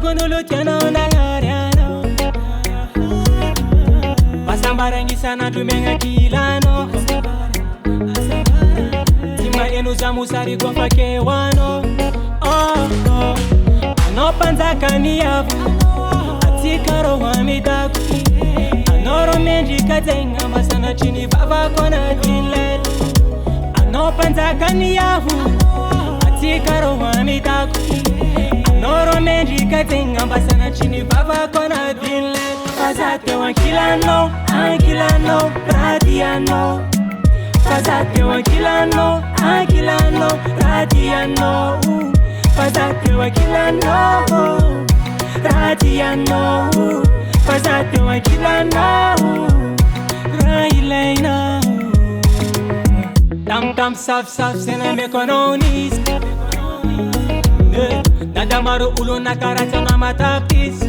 kunulu tena unangariano Pasambarangisa na tumenga kilano Tima enu za musari kwa fake wano Ano panzaka ni yavu Atikaro wa midaku Anoro menji katenga masana chini baba kona dinlet Ano panzaka ni yavu Atikaro wa midaku Anoro menji katenga masana chini baba kona dinlet Fazate wa kilano, ankilano, radiano Fazate wa kilano, ankilano, radiano Fazate wa kilano, radiano Fazate wa kilano, raileina Tam tam saf saf sena mekononis Nadamaru ulo nakarata na matapis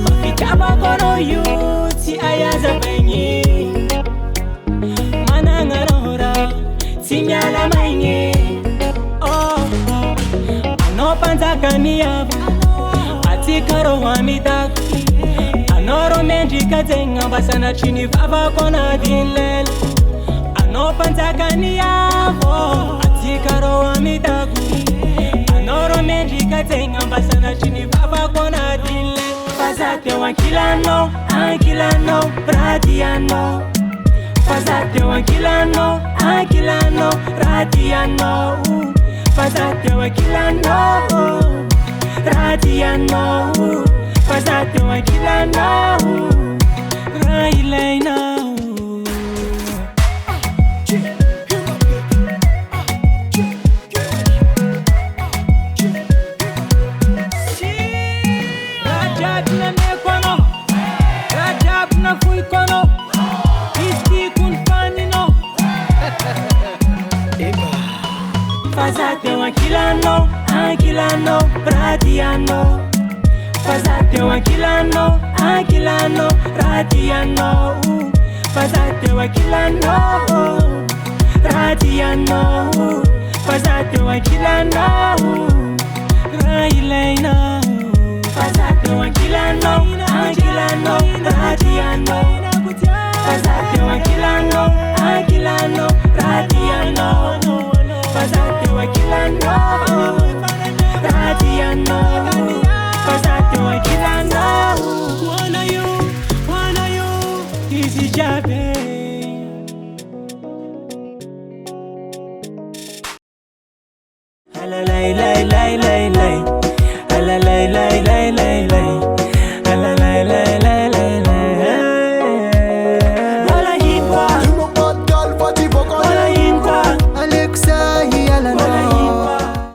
Bakitaba kono yuti ayaza bengi Manangarora Tinyala maingi Ano panzaka ni yabu Atikaro wa midaku Anoro menji katenga basana chini baba kona dinlel Ano panzaka ni yabu Atikaro wa midaku Anoro menji katenga basana chini baba kona dinlel Fazate wa kilano, ankilano, radiano Fazate wa kilano, ankilano, radiano Fazate wa kilano, radiano Fazate wa kilano, raileina Rajab na mekono, Rajab na fuikono Iski kunfanino Fazate wa kilano, ankilano, radiano Fazate wa kilano, ankilano, radiano Fazate wa kilano, radiano Fazate wa kilano, raileina Fazate wa kilano, ankilano, radiano Fazate wa kilano, ankilano, radiano Fazate wa kilano, radiano Fazate wa kilano Wanna you, easy jabe